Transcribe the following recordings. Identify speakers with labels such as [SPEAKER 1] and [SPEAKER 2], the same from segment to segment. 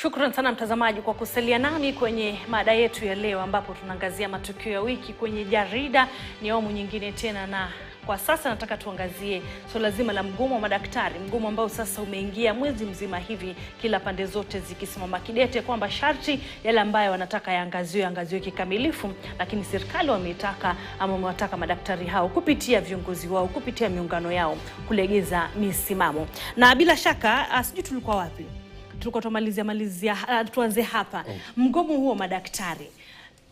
[SPEAKER 1] Shukran sana mtazamaji kwa kusalia nami kwenye mada yetu ya leo, ambapo tunaangazia matukio ya wiki kwenye jarida. Ni awamu nyingine tena, na kwa sasa nataka tuangazie swala zima la mgomo wa madaktari, mgomo ambao sasa umeingia mwezi mzima hivi, kila pande zote zikisimama kidete kwamba sharti yale ambayo wanataka yaangaziwe kikamilifu, lakini serikali wamewataka madaktari hao kupitia viongozi wao, kupitia miungano yao kulegeza misimamo. Na bila shaka sijui tulikuwa wapi? Tulikuwa tuanze hapa. Mgomo huo madaktari,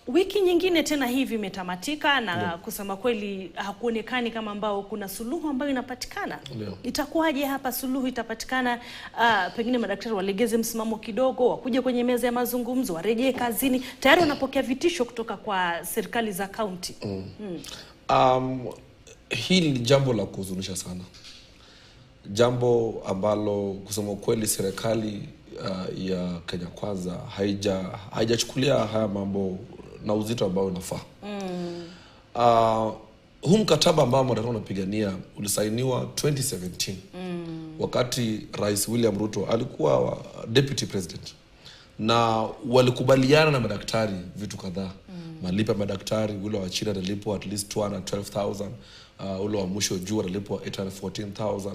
[SPEAKER 1] wiki nyingine tena hivi imetamatika na kusema kweli hakuonekani kama ambao kuna suluhu ambayo inapatikana. Itakuwaje hapa suluhu itapatikana? Pengine madaktari walegeze msimamo kidogo, wakuje kwenye meza ya mazungumzo, warejee kazini. Tayari wanapokea vitisho kutoka kwa serikali za kaunti.
[SPEAKER 2] Hili ni jambo la kuhuzunisha sana. Jambo ambalo kusema kweli serikali ya Kenya Kwanza haijachukulia haya mambo na uzito ambao unafaa. Huu mkataba ambao madaktari wanapigania ulisainiwa 2017 wakati Rais William Ruto alikuwa deputy president, na walikubaliana na madaktari vitu kadhaa. Malipo ya madaktari, ule wa chini analipwa at least 212,000, ule wa mwisho juu analipwa 814,000.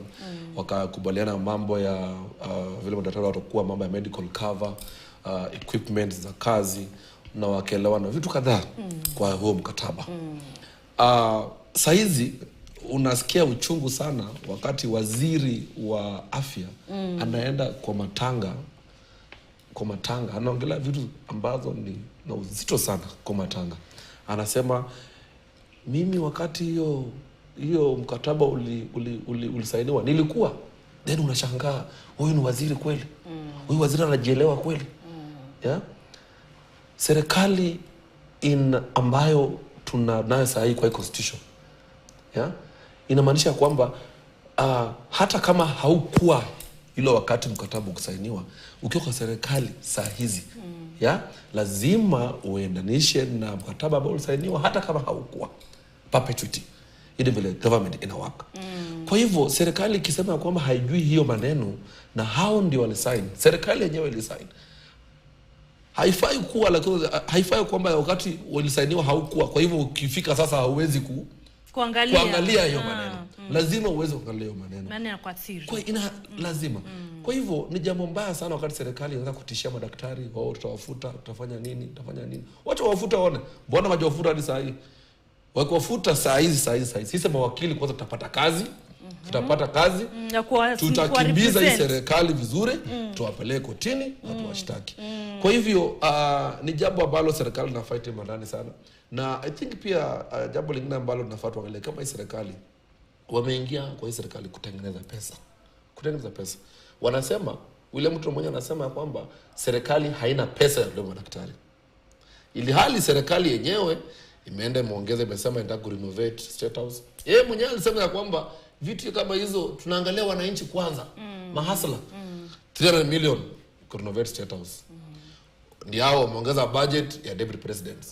[SPEAKER 2] Wakakubaliana mambo ya vile madaktari watakuwa mambo ya medical cover, equipment za kazi, na wakaelewana vitu kadhaa kwa huo mkataba. Saizi unasikia uchungu sana wakati waziri wa afya anaenda kwa matanga anaongelea vitu ambazo ni na uzito sana kwa matanga. Anasema mimi wakati hiyo mkataba ulisainiwa nilikuwa. Then unashangaa huyu ni waziri kweli? Huyu waziri anajielewa kweli? Serikali ambayo tunayo saa hii kwa constitution, inamaanisha kwamba hata kama haukuwa ilo wakati mkataba ukisainiwa, ukiwa kwa serikali saa hizi lazima uendanishe na mkataba ambao ulisainiwa hata kama haukuwa. Perpetuity, ile vile government inawaka. Kwa hivyo serikali ikisema kwamba haijui hiyo maneno na hao ndio walisign, serikali yenyewe ilisign, haifai kwamba wakati walisainiwa haukuwa. Kwa hivyo ukifika sasa hauwezi kuangalia hiyo maneno. Lazima uweze kuangalia hiyo maneno
[SPEAKER 1] kwa siri.
[SPEAKER 2] Lazima. Kwa hivyo ni jambo mbaya sana wakati serikali inaanza kutishia madaktari, wao tutawafuta, tutafanya nini. Wacha wafuta waone. Mbona wajawafuta hadi saa hii? Wakiwafuta saa hizi. Sisi mawakili kwanza tutapata kazi. Tutapata kazi. Tutakimbiza hii serikali vizuri, tuwapeleke kotini na tuwashtaki. Kwa hivyo ni jambo ambalo serikali na fight ndani sana. Na I think pia jambo lingine ambalo tunafaa tuangalie, kama hii serikali wameingia kwa hii serikali kutengeneza pesa. Wanasema yule mtu mmoja anasema kwamba serikali haina pesa ya madaktari, ili hali serikali yenyewe imeenda imeongeza, imesema inataka ku renovate State House. Yeye mwenyewe alisema kwamba vitu kama hizo tunaangalia wananchi kwanza. Mahasla 300 million ku renovate State House. Ndio hao wameongeza budget ya deputy president.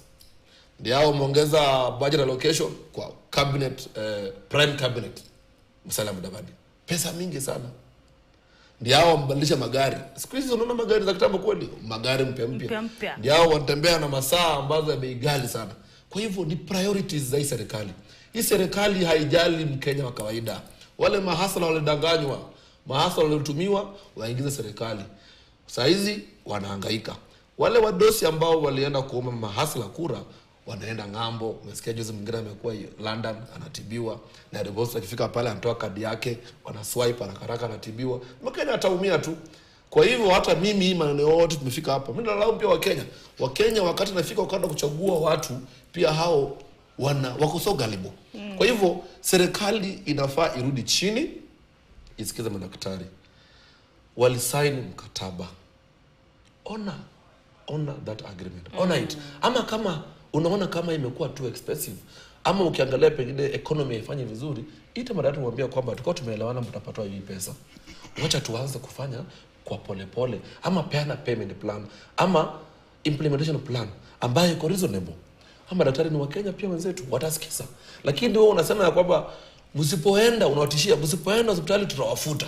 [SPEAKER 2] Ndio hao wameongeza budget allocation kwa cabinet, prime cabinet Musalia Mudavadi. Pesa mingi sana. Ndio hao wamebadilisha magari. Siku hizi unaona magari za kitambo kweli, magari mpya. Ndio hao wanatembea na masaa ambazo ya bei ghali sana. Kwa hivyo ni priorities za hii serikali. Hii serikali haijali Mkenya wa kawaida. Wale mahasla walidanganywa, mahasla walitumiwa waingize serikali. Saa hizi wanahangaika. Wale wadosi ambao walienda kuomba mahasla kura wanaenda ngambo. Umesikia juzi mwingine amekuwa London anatibiwa, na rebosa akifika pale anatoa kadi yake, wana swipe haraka anatibiwa. Mkenya ataumia tu. Kwa hivyo hata mimi hii maneno yote tumefika hapa, mimi nalaumu pia Wakenya wakati nafika wakati kuchagua watu pia hao wako so gullible. Kwa hivyo serikali inafaa irudi chini, isikize madaktari. Walisign mkataba. Honor that agreement. Honor it. Ama kama unaona kama imekuwa too expensive, ama ukiangalia pengine economy haifanye vizuri, ita madaktari mwambia kwamba tukao tumeelewana mtapata hii pesa. Wacha tuanze kufanya kwa polepole, ama peana payment plan, ama implementation plan ambayo iko reasonable. Ama daktari ni Wakenya pia wenzetu, watasikiza. Lakini wewe unasema ya kwamba msipoenda, unawatishia msipoenda hospitali tutawafuta.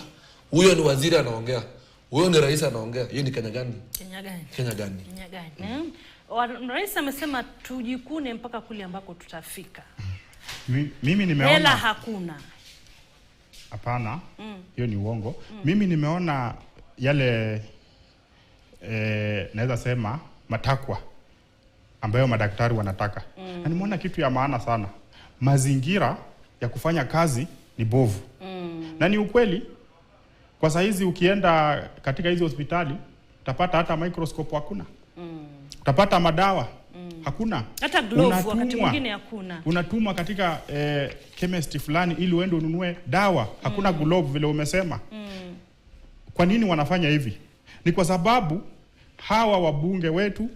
[SPEAKER 2] Huyo ni waziri anaongea. Huyo ni rais anaongea. Hiyo ni Kenya gani?
[SPEAKER 1] Kenya gani?
[SPEAKER 2] Kenya gani?
[SPEAKER 1] Kenya gani? Rais amesema tujikune mpaka kule ambako tutafika.
[SPEAKER 3] Mimi nimeona
[SPEAKER 1] hela hakuna.
[SPEAKER 3] Hapana. Hiyo ni uongo. Mimi nimeona yale naweza sema matakwa ambayo madaktari wanataka. Na nimeona kitu ya maana sana. Mazingira ya kufanya kazi ni bovu. Na ni ukweli. Kwa saizi ukienda katika hizo hospitali utapata hata microscope hakuna. Utapata madawa hakuna.
[SPEAKER 1] Hata glove wakati mwingine hakuna.
[SPEAKER 3] Unatumwa katika chemist fulani ili uende ununue dawa, hakuna glove vile umesema. Kwa nini wanafanya hivi? Ni kwa sababu hawa wabunge wetu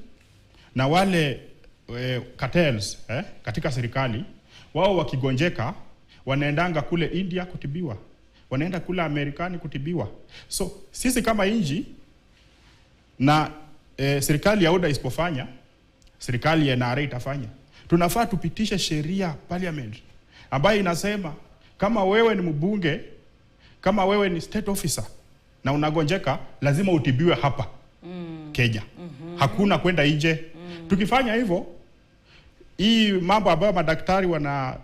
[SPEAKER 3] na wale cartels katika serikali, wao wakigonjeka wanaendanga kule India kutibiwa, wanaenda kule Amerikani kutibiwa. So sisi kama inji na serikali ya UDA isipofanya, serikali ya NRA itafanya. Tunafaa tupitishe sheria parliament ambayo inasema kama wewe ni mbunge, kama wewe ni state officer na unagonjeka, lazima utibiwe hapa Kenya. Hakuna kwenda nje. Tukifanya hivyo, hii mambo ambayo madaktari wana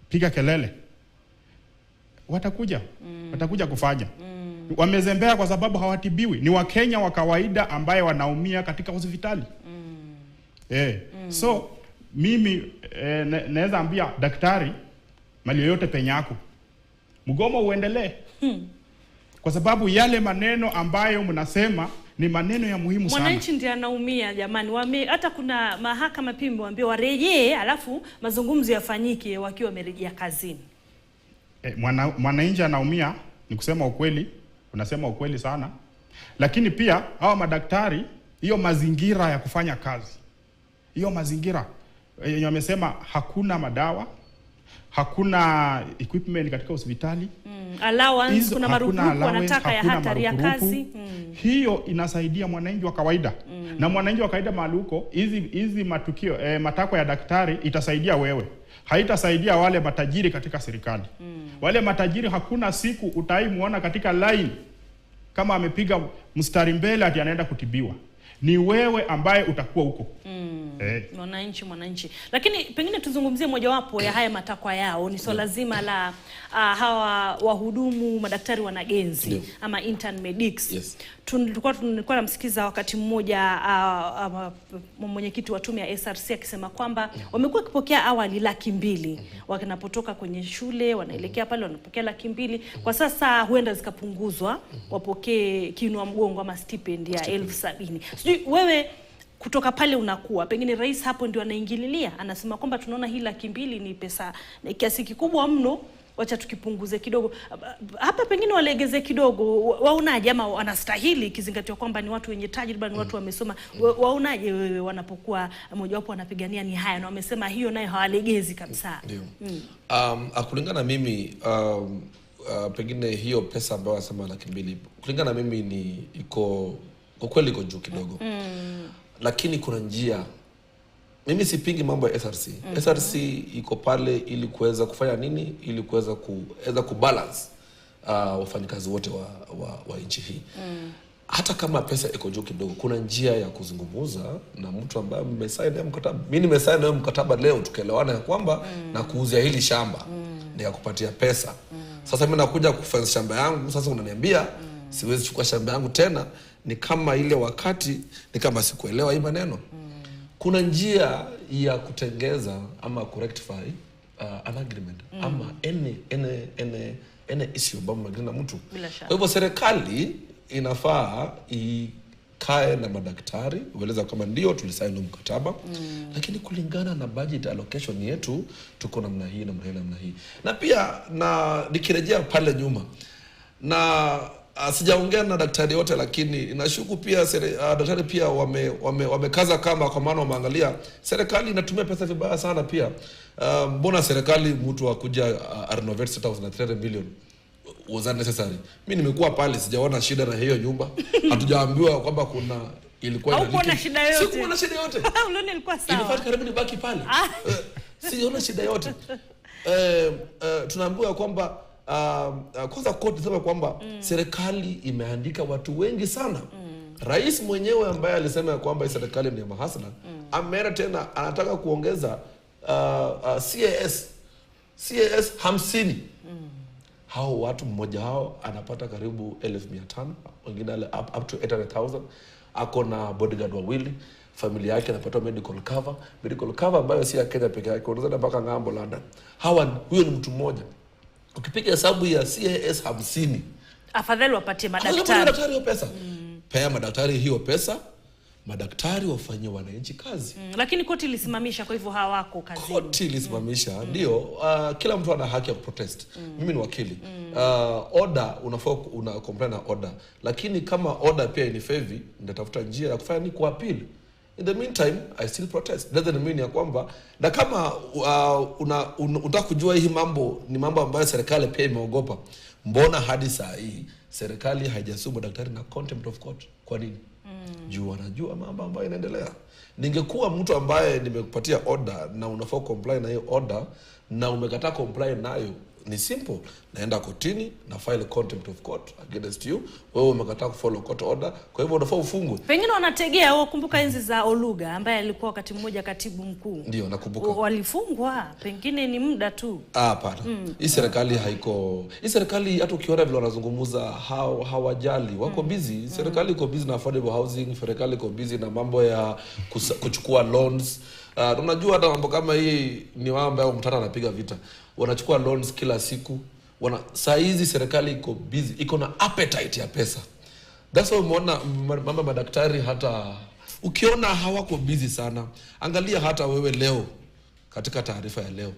[SPEAKER 3] piga kelele, watakuja kufanya. Wamezembea kwa sababu hawatibiwi. Ni Wakenya wa kawaida ambaye wanaumia katika hospitali. So mimi naweza ambia daktari, mali yoyote penye yako, mgomo uendelee. Kwa sababu yale maneno ambayo mnasema ni maneno ya muhimu sana.
[SPEAKER 1] Mwananchi ndiye anaumia jamani. Hata kuna mahakama pia imewaambia warejee, alafu mazungumzo yafanyike wakiwa wamerejea kazini.
[SPEAKER 3] Mwananchi anaumia, ni kusema ukweli, unasema ukweli sana. Lakini pia hawa madaktari, hiyo mazingira ya kufanya kazi, hiyo mazingira wamesema hakuna madawa, hakuna equipment katika hospitali,
[SPEAKER 1] allowance, kuna marupurupu wanataka ya hatari ya kazi.
[SPEAKER 3] Hiyo inasaidia mwananchi wa kawaida. Na mwananchi wa kawaida mahali huko, hizi matukio matakwa ya daktari itasaidia wewe. Haitasaidia wale matajiri katika serikali. Wale matajiri hakuna siku utaimuona katika line kama amepiga mstari mbele ati anaenda kutibiwa. Ni wewe ambaye utakuwa huko.
[SPEAKER 1] Mwananchi. Lakini pengine tuzungumzie mojawapo ya haya matakwa yao, ni swala zima la hawa wahudumu madaktari wanagenzi ama intern medics.
[SPEAKER 2] Yes.
[SPEAKER 1] Tulikuwa namsikiza wakati mmoja mwenyekiti wa tume ya SRC akisema kwamba wamekuwa wakipokea awali 200,000 wanapotoka kwenye shule wanaelekea pale wanapokea 200,000. Kwa sasa huenda zikapunguzwa wapokee kiinua mgongo ama stipend ya 70,000. Sijui wewe kutoka pale unakuwa, pengine rais hapo ndio anaingililia, anasema kwamba tunaona hii 200,000 ni pesa na kiasi kikubwa mno, wacha tukipunguze kidogo. Hapa pengine walegeze kidogo. Waonaje, ama wanastahili kizingatiwa kwamba ni watu wenye tajriba, ni watu wamesoma? Waonaje wewe wanapokuwa mojawapo wanapigania ni haya na wamesema hiyo nayo hawalegezi kabisa?
[SPEAKER 2] Kulingana mimi pengine hiyo pesa ambayo wasema 200,000 kulingana mimi ni iko kwa kweli iko juu kidogo. Lakini kuna njia. Mimi sipingi mambo ya SRC. SRC iko pale ili kuweza kufanya nini? Ili kuweza kubalance wafanyikazi wote wa nchi hii. Hata kama pesa iko juu kidogo, kuna njia ya kuzungumza na mtu ambaye mmesaini mkataba. Mimi nimesaini mkataba leo tukaelewana ya kwamba na kuuzia hili shamba nikakupatia pesa. Sasa mimi nakuja kufanya shamba yangu, sasa unaniambia siwezi chukua shamba yangu tena. Ni kama ile wakati, ni kama sikuelewa hii maneno. Kuna njia ya kutengeza ama kurectify an agreement ama any issue ambayo mnagina mtu. Kwa hivyo serikali inafaa ikae na madaktari, ueleza kama ndio tulisaini mkataba, lakini kulingana na budget allocation yetu tuko namna hii. Na pia nikirejea pale nyuma, na sijaongea na daktari wote, lakini inashuku pia daktari pia wamekaza kama, kwa maana wameangalia serikali inatumia pesa vibaya sana pia. Mbona serikali mtu akuja renovate state house na 3 million was unnecessary? Mimi nimekuwa pale, sijaona shida na hiyo nyumba. Hatujaambiwa kwamba kuna ilikuwa
[SPEAKER 1] ina leak. Shida yote.
[SPEAKER 2] Sikuona shida yote.
[SPEAKER 1] Uloni ilikuwa sawa.
[SPEAKER 2] Ilifaa karibu nibaki pale. Sijaona shida yote. Tunaambiwa kwamba kwanza court sema kwamba serikali imeandika watu wengi sana. Rais mwenyewe ambaye alisema kwamba serikali ni ya mahasla, ameenda tena anataka kuongeza CAS 50. Hao watu mmoja hao anapata karibu 1,500, wengine up to 800,000. Ako na bodyguard wawili, familia yake anapata medical cover ambayo si ya Kenya peke yake, unaweza mpaka ngambo London. Huyo ni mtu mmoja. Ukipiga hesabu ya CAS 50,
[SPEAKER 1] afadhali wapatie madaktari.
[SPEAKER 2] Madaktari hiyo pesa. Pea madaktari hiyo pesa. Madaktari wafanyie wananchi kazi.
[SPEAKER 1] Lakini koti ilisimamisha, kwa hivyo hawako kazini.
[SPEAKER 2] Koti ilisimamisha, ndio. Kila mtu ana haki ya kuprotest. Mimi ni wakili. Order una complain na order. Lakini kama order pia ni favor, nitatafuta njia ya kufanya ni kuappeal. In the meantime, I still protest. Doesn't mean ya kwamba, na kama unataka kujua hii mambo ni mambo ambayo serikali pia imeogopa, mbona hadi saa hii serikali haijasumu daktari na contempt of court? Kwa nini? Juu wanajua mambo ambayo inaendelea. Ningekuwa mtu ambaye nimekupatia order na unafaa comply na hiyo order na umekataa comply nayo, ni simple, naenda kotini na file contempt of court against you. Wewe umekataa kufollow court order, kwa hivyo unafaa ufungwe.
[SPEAKER 1] Pengine wanategea wakumbuka enzi za Oluga ambaye alikuwa wakati mmoja katibu mkuu.
[SPEAKER 2] Ndio nakumbuka.
[SPEAKER 1] Walifungwa, pengine ni muda tu.
[SPEAKER 2] Hapana. Hii serikali haiko. Hii serikali hata ukiona vile wanazungumza hawajali, wako busy. Serikali iko busy na affordable housing, serikali iko busy na mambo ya kuchukua loans. Unajua hata mambo kama hii ni wao ambao mtata anapiga vita. Wanachukua loans kila siku. Saa hizi serikali iko busy, iko na appetite ya pesa. That's why umeona mama madaktari hata ukiona hawako busy sana. Angalia hata wewe leo katika taarifa ya leo,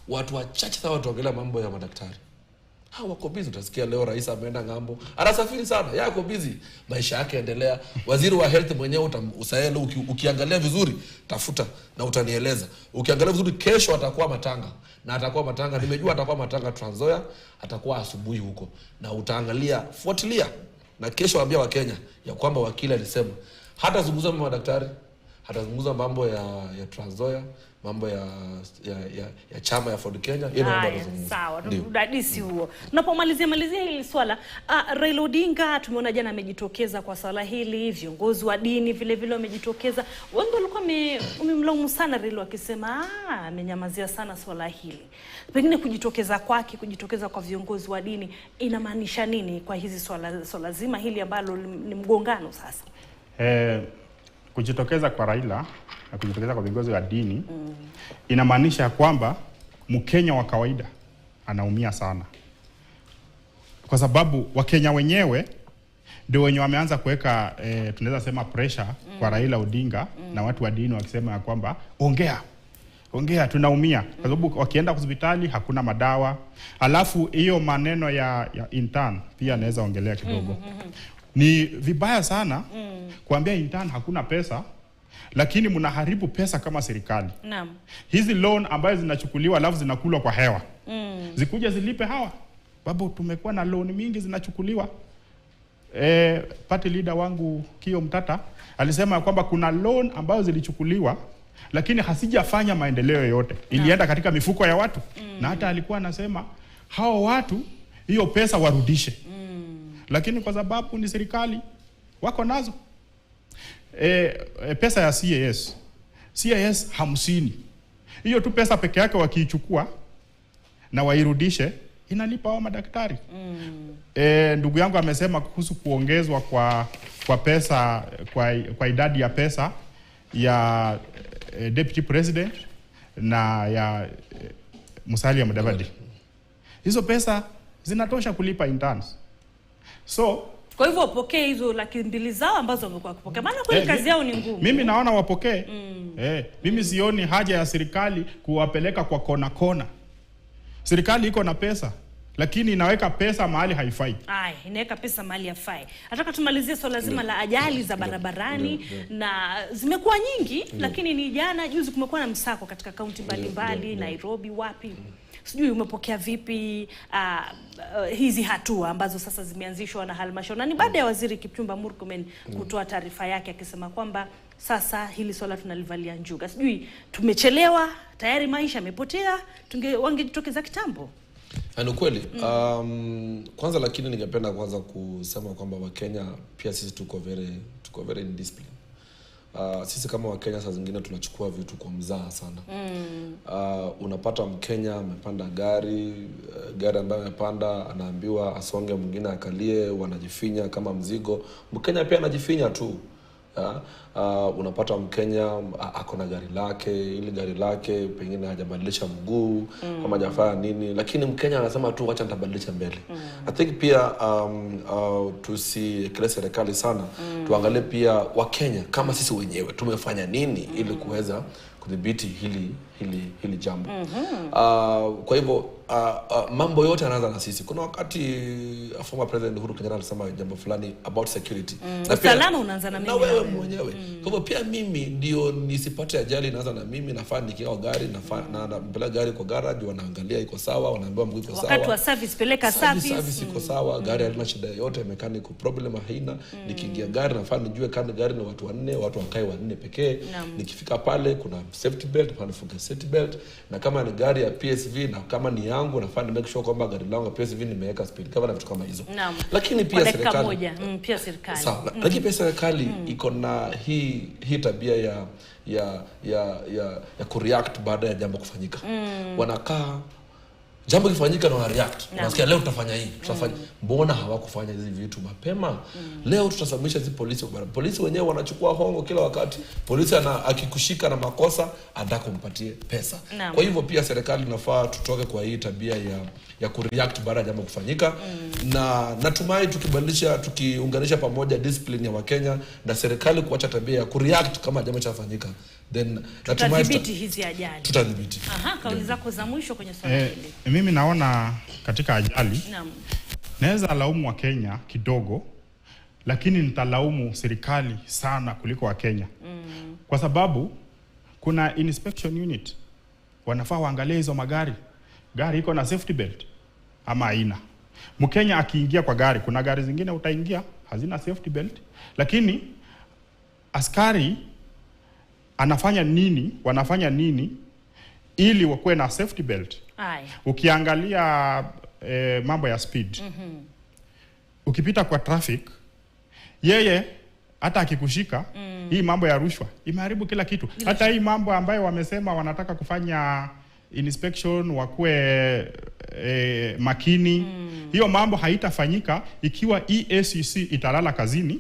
[SPEAKER 2] watu wachache sana watuongelea mambo ya madaktari. Hawako busy. Utasikia leo rais ameenda ngambo, anasafiri sana, yako busy, maisha yake endelea. Waziri wa health mwenyewe usaelo, ukiangalia vizuri tafuta na utanieleza. Ukiangalia vizuri kesho atakuwa Matanga, na atakuwa Matanga, nimejua atakuwa Matanga Trans Nzoia, atakuwa asubuhi huko, na utaangalia, fuatilia, na kesho ambia wa Kenya ya kwamba wakili alisema hata zungumza na madaktari, hata zungumza mambo ya Trans Nzoia, mambo ya chama ya Ford Kenya.
[SPEAKER 1] Sawa, udadisi huo. Tunapomalizia hili swala, Raila Odinga tumeona jana amejitokeza kwa swala hili, viongozi wa dini vile vile wamejitokeza. Wengi walikuwa wamemlaumu sana Raila wakisema amenyamazia sana swala hili. Pengine kujitokeza kwa viongozi wa dini inamaanisha nini kwa hizi swala zima hili ambalo ni mgongano sasa?
[SPEAKER 3] Kujitokeza kwa Raila na kujitokeza kwa viongozi wa dini inamaanisha kwamba Mkenya wa kawaida anaumia sana, kwa sababu Wakenya wenyewe ndio wenye wameanza kuweka tunaweza sema pressure kwa Raila Odinga na watu wa dini wakisema ya kwamba ongea tunaumia, kwa sababu wakienda hospitali hakuna madawa. Alafu hiyo maneno ya intern pia naweza ongelea kidogo. Ni vibaya sana kuambia intern hakuna pesa, lakini mnaharibu pesa kama serikali.
[SPEAKER 1] Naam.
[SPEAKER 3] Hizi loan ambazo zinachukuliwa alafu zinakulwa kwa hewa. Zikuja zilipe hawa. Babu, tumekuwa na loan mingi zinachukuliwa. Party leader wangu Kio Mtata alisema kwamba kuna loan ambazo zilichukuliwa lakini hasijafanya maendeleo yote. Ilienda katika mifuko ya watu. Na hata alikuwa anasema hao watu hiyo pesa warudishe. Lakini kwa sababu ni serikali wako nazo pesa ya CAS 50, hiyo tu pesa peke yake wakiichukua na wairudishe inalipa wa madaktari. Ndugu yangu amesema kuhusu kuongezwa kwa pesa kwa idadi ya pesa ya deputy president na ya Musalia Mudavadi. Hizo pesa zinatosha kulipa interns. So
[SPEAKER 1] kwa hivyo wapokee hizo 200,000 zao ambazo wamekuwa kupokea. Maana kwa kazi yao ni ngumu.
[SPEAKER 3] Mimi naona wapokee. Mimi sioni haja ya serikali kuwapeleka kwa kona. Serikali iko na pesa, lakini inaweka pesa mahali haifai.
[SPEAKER 1] Inaweka pesa mahali hafai. Nataka tumalizie swala zima la ajali za barabarani na zimekuwa nyingi, lakini ni juzi kumekuwa na msako katika kaunti mbalimbali, Nairobi, wapi. Sijui umepokea vipi hizi hatua ambazo sasa zimeanzishwa na halmashauri, na ni baada ya waziri Kipchumba Murkomen kutoa taarifa yake akisema kwamba sasa hili swala tunalivalia njuga. Sijui tumechelewa, tayari maisha yamepotea, wangejitokeza kitambo.
[SPEAKER 2] Ni kweli. Kwanza lakini ningependa kwanza kusema kwamba Wakenya pia sisi tuko very indisciplined. Sisi kama Wakenya saa zingine tunachukua vitu kwa mzaha sana. Unapata Mkenya amepanda gari ambayo amepanda anaambiwa asonge, mwingine akalie, wanajifinya kama mzigo. Mkenya pia anajifinya tu. Unapata Mkenya ako na gari lake, ili gari lake pengine hajabadilisha mguu ama hajafanya nini, lakini Mkenya anasema tu acha nitabadilisha mbele. I think pia tusikile serikali sana, tuangalie pia Wakenya kama sisi wenyewe tumefanya nini ili kuweza kudhibiti hili jambo. Kwa hivyo mambo yote yanaanza na sisi. Kuna wakati former president Uhuru Kenyatta alisema jambo fulani about security.
[SPEAKER 1] Na usalama unaanza na mimi.
[SPEAKER 2] Na wewe mwenyewe. Kwa hivyo pia mimi ndio nisipate ajali inaanza na mimi, nafaa nikiwa gari na napeleka gari kwa garage, wanaangalia iko sawa, wanaambiwa mguu iko sawa.
[SPEAKER 1] Wakati wa service peleka
[SPEAKER 2] service iko sawa, gari halina shida yote, mechanical problem haina. Nikiingia gari nafaa nijue kama gari ni watu 4, watu wakae 4 pekee. Nikifika pale kuna safety belt, panafunga safety belt, na kama ni gari ya PSV na kama ni yangu nafaa ni make sure kwamba gari langu ya PSV nimeweka speed cover na vitu kama hizo. Lakini pia serikali
[SPEAKER 1] pia serikali.
[SPEAKER 2] Sawa. Lakini pia serikali iko na hii tabia ya kureact baada ya jambo kufanyika. Wanakaa jambo kifanyika na react. Unasikia leo tutafanya hii, tutafanya. Mbona hawakufanya hizi vitu mapema? Leo tutasababisha hizi polisi kwa polisi wenyewe wanachukua hongo kila wakati. Polisi akikushika na makosa anataka kumpatie pesa. Kwa hivyo pia serikali inafaa tutoke kwa hii tabia ya kureact baada ya jambo kufanyika. Na natumai tukiunganisha pamoja discipline ya Wakenya na serikali kuacha tabia ya kureact kama jambo chafanyika, then natumai
[SPEAKER 1] tutadhibiti hizi ajali.
[SPEAKER 2] Tutadhibiti.
[SPEAKER 1] Kauli zako za mwisho kwenye swala hili.
[SPEAKER 3] Mimi naona katika ajali naweza laumu wa Kenya kidogo, lakini nitalaumu serikali sana kuliko wa Kenya. Kwa sababu kuna inspection unit, wanafaa waangalie hizo magari iko na safety belt ama haina. Mkenya akiingia kwa gari, kuna gari zingine utaingia hazina safety belt, lakini askari wanafanya nini ili wakuwe na safety belt. Ukiangalia mambo ya speed, ukipita kwa traffic, yeye hata akikushika, hii mambo ya rushwa imeharibu kila kitu. Hata hii mambo ambayo wamesema wanataka kufanya inspection wakuwe makini, hiyo mambo haitafanyika ikiwa EACC italala kazini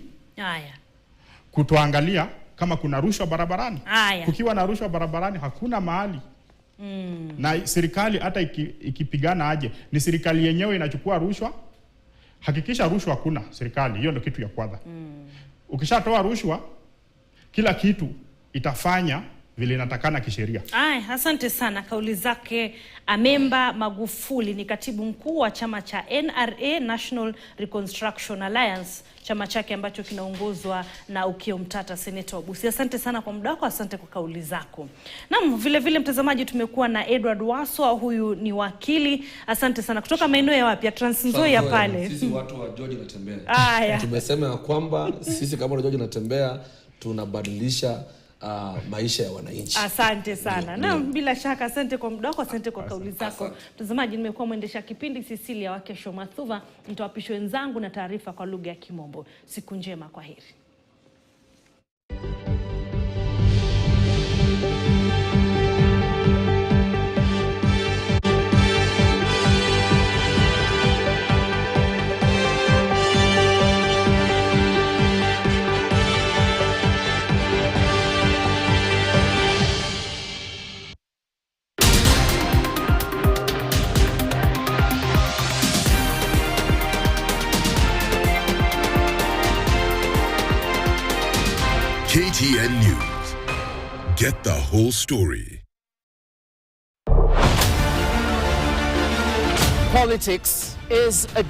[SPEAKER 3] kutuangalia kama kuna rushwa barabarani. Kukiwa na rushwa barabarani hakuna mahali. Na serikali hata ikipigana aje, ni serikali yenyewe inachukua rushwa. Hakikisha rushwa hakuna serikali, hiyo ndio kitu ya kwanza. Ukishatoa rushwa, kila kitu itafanya vile inatakana kisheria.
[SPEAKER 1] Asante sana. Kauli zake Amemba Magufuli, ni katibu mkuu wa chama cha NRA, National Reconstruction Alliance, chama chake ambacho kinaongozwa na Ukio Mtata, seneta wa Busia. Asante sana kwa muda wako, asante kwa kauli zako. Naam, vile vile mtazamaji, tumekuwa na Edward Waswa, huyu ni wakili. Asante sana. Kutoka maeneo ya wapi? Trans Nzoia pale.
[SPEAKER 2] Sisi watu wa George natembea. Tumesema kwamba sisi kama George natembea tunabadilisha maisha ya wananchi.
[SPEAKER 1] Asante sana. Na bila shaka asante kwa muda wako, asante kwa kauli zako. Mtazamaji, nimekuwa mwendesha kipindi Cecilia Wakesho Mathuva, nitawapisha wenzangu na taarifa kwa lugha ya Kimombo. Siku njema, kwa heri.
[SPEAKER 4] KTN News. Get the whole story.
[SPEAKER 5] Politics is a game.